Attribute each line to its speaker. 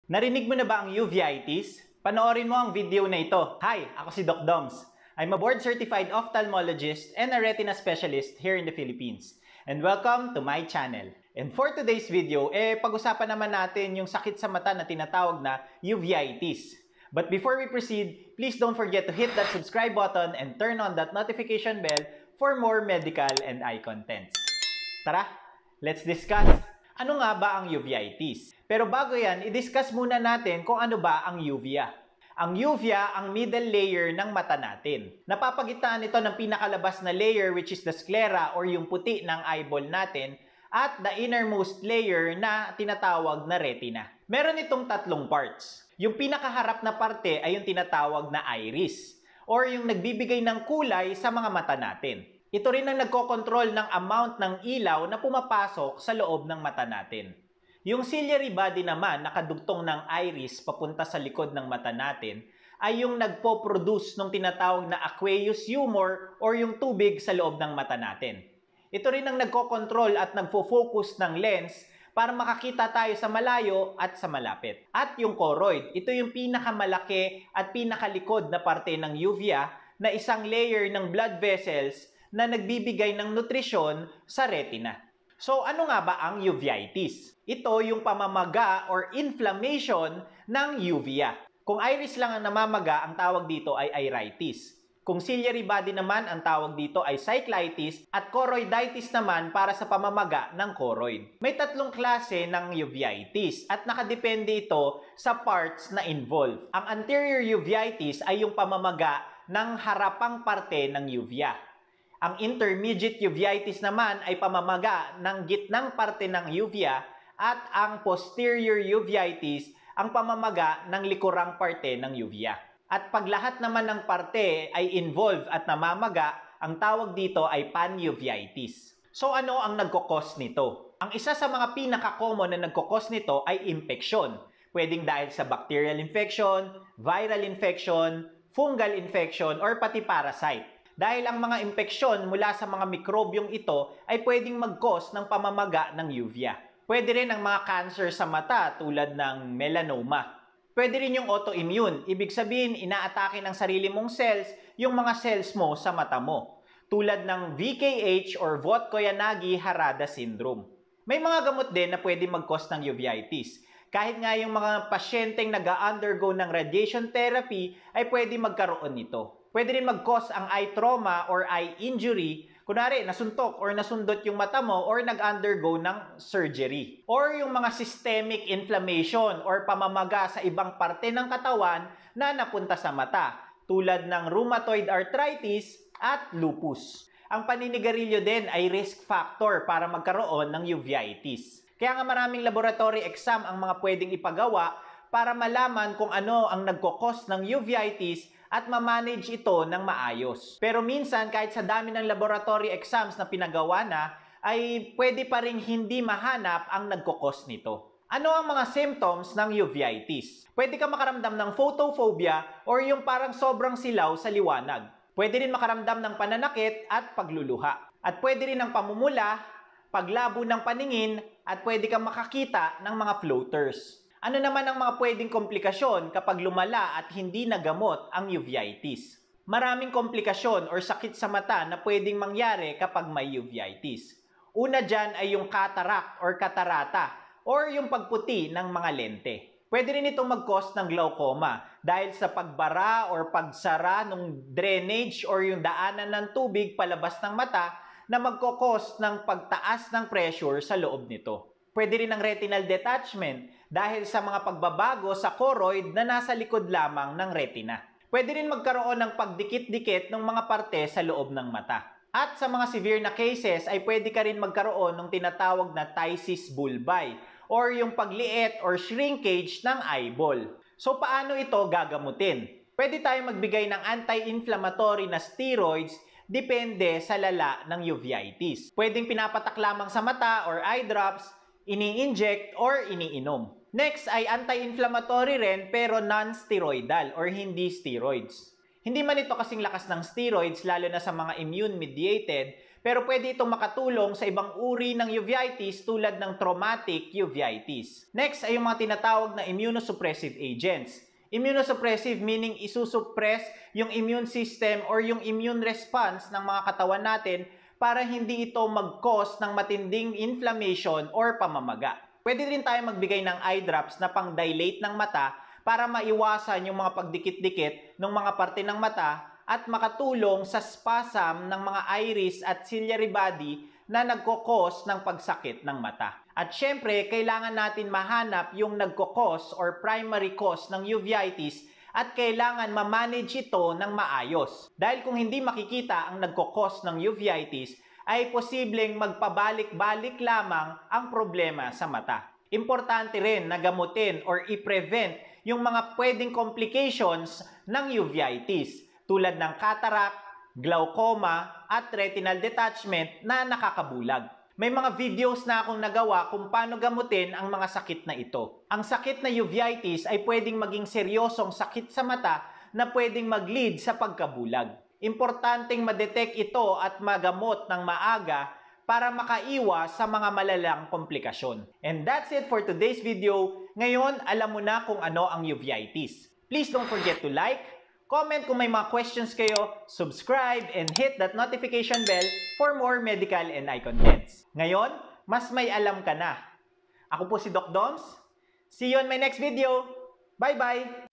Speaker 1: Narinig mo na ba ang uveitis? Panoorin mo ang video na ito. Hi, ako si Doc Doms. I'm a board-certified ophthalmologist and a retina specialist here in the Philippines. And welcome to my channel. And for today's video, pag-usapan naman natin yung sakit sa mata na tinatawag na uveitis. But before we proceed, please don't forget to hit that subscribe button and turn on that notification bell for more medical and eye contents. Tara, let's discuss. Ano nga ba ang uveitis? Pero bago yan, i-discuss muna natin kung ano ba ang uvea. Ang uvea ang middle layer ng mata natin. Napapagitan ito ng pinakalabas na layer which is the sclera or yung puti ng eyeball natin at the innermost layer na tinatawag na retina. Meron itong tatlong parts. Yung pinakaharap na parte ay yung tinatawag na iris or yung nagbibigay ng kulay sa mga mata natin. Ito rin ang nagkokontrol ng amount ng ilaw na pumapasok sa loob ng mata natin. Yung ciliary body naman, nakadugtong ng iris papunta sa likod ng mata natin, ay yung nagpo-produce ng tinatawag na aqueous humor or yung tubig sa loob ng mata natin. Ito rin ang nagko-control at nagfo-focus ng lens para makakita tayo sa malayo at sa malapit. At yung choroid, ito yung pinakamalaki at pinakalikod na parte ng uvea na isang layer ng blood vessels na nagbibigay ng nutrisyon sa retina. So ano nga ba ang uveitis? Ito yung pamamaga or inflammation ng uvea. Kung iris lang ang namamaga, ang tawag dito ay iritis. Kung ciliary body naman, ang tawag dito ay cyclitis at choroiditis naman para sa pamamaga ng choroid. May tatlong klase ng uveitis at nakadepende ito sa parts na involved. Ang anterior uveitis ay yung pamamaga ng harapang parte ng uvea. Ang intermediate uveitis naman ay pamamaga ng gitnang parte ng uvea at ang posterior uveitis ang pamamaga ng likurang parte ng uvea. At pag lahat naman ng parte ay involved at namamaga, ang tawag dito ay panuveitis. So ano ang nagkokos nito? Ang isa sa mga pinaka-common na nagkokos nito ay infeksyon. Pwedeng dahil sa bacterial infection, viral infection, fungal infection, or pati parasite. Dahil ang mga impeksyon mula sa mga mikrobyong ito ay pwedeng mag-cause ng pamamaga ng uvea. Pwede rin ang mga cancer sa mata tulad ng melanoma. Pwede rin yung autoimmune. Ibig sabihin, inaatake ng sarili mong cells yung mga cells mo sa mata mo. Tulad ng VKH or Vogt-Koyanagi-Harada syndrome. May mga gamot din na pwede mag-cause ng uveitis. Kahit nga yung mga pasyenteng nag-undergo ng radiation therapy ay pwede magkaroon nito. Pwede rin mag-cause ang eye trauma or eye injury. Kunwari, nasuntok or nasundot yung mata mo or nag-undergo ng surgery. Or yung mga systemic inflammation or pamamaga sa ibang parte ng katawan na napunta sa mata. Tulad ng rheumatoid arthritis at lupus. Ang paninigarilyo din ay risk factor para magkaroon ng uveitis. Kaya nga maraming laboratory exam ang mga pwedeng ipagawa para malaman kung ano ang nagkokos ng uveitis at ma-manage ito ng maayos. Pero minsan, kahit sa dami ng laboratory exams na pinagawa na, ay pwede pa rin hindi mahanap ang nagkokos nito. Ano ang mga symptoms ng uveitis? Pwede ka makaramdam ng photophobia or yung parang sobrang silaw sa liwanag. Pwede rin makaramdam ng pananakit at pagluluha. At pwede rin ng pamumula, paglabo ng paningin, at pwede kang makakita ng mga floaters. Ano naman ang mga pwedeng komplikasyon kapag lumala at hindi nagamot ang uveitis? Maraming komplikasyon or sakit sa mata na pwedeng mangyari kapag may uveitis. Una dyan ay yung cataract or katarata or yung pagputi ng mga lente. Pwede rin itong mag-cause ng glaucoma dahil sa pagbara or pagsara ng drainage or yung daanan ng tubig palabas ng mata na magkokos ng pagtaas ng pressure sa loob nito. Pwede rin ang retinal detachment dahil sa mga pagbabago sa choroid na nasa likod lamang ng retina. Pwede rin magkaroon ng pagdikit-dikit ng mga parte sa loob ng mata. At sa mga severe na cases ay pwede ka rin magkaroon ng tinatawag na phthisis bulbi or yung pagliit or shrinkage ng eyeball. So paano ito gagamutin? Pwede tayong magbigay ng anti-inflammatory na steroids depende sa lala ng uveitis. Pwedeng pinapatak lamang sa mata or eye drops, ini-inject or iniinom. Next ay anti-inflammatory rin pero non-steroidal or hindi steroids. Hindi man ito kasing lakas ng steroids lalo na sa mga immune-mediated pero pwede itong makatulong sa ibang uri ng uveitis tulad ng traumatic uveitis. Next ay yung mga tinatawag na immunosuppressive agents. Immunosuppressive meaning isusuppress yung immune system or yung immune response ng mga katawan natin para hindi ito mag-cause ng matinding inflammation or pamamaga. Pwede rin tayo magbigay ng eye drops na pang-dilate ng mata para maiwasan yung mga pagdikit-dikit ng mga parte ng mata at makatulong sa spasm ng mga iris at ciliary body na nagkokos ng pagsakit ng mata. At syempre, kailangan natin mahanap yung nagkokos or primary cause ng uveitis at kailangan ma-manage ito ng maayos. Dahil kung hindi makikita ang nagkokos ng uveitis, ay posibleng magpabalik-balik lamang ang problema sa mata. Importante rin na gamutin or i-prevent yung mga pwedeng complications ng uveitis tulad ng cataract, glaucoma, at retinal detachment na nakakabulag. May mga videos na akong nagawa kung paano gamutin ang mga sakit na ito. Ang sakit na uveitis ay pwedeng maging seryosong sakit sa mata na pwedeng mag-lead sa pagkabulag. Importanteng ma-detect ito at magamot ng maaga para makaiwas sa mga malalang komplikasyon. And that's it for today's video. Ngayon, alam mo na kung ano ang uveitis. Please don't forget to like, comment kung may mga questions kayo, subscribe, and hit that notification bell for more medical and eye contents. Ngayon, mas may alam ka na. Ako po si Doc Doms. See you on my next video. Bye-bye!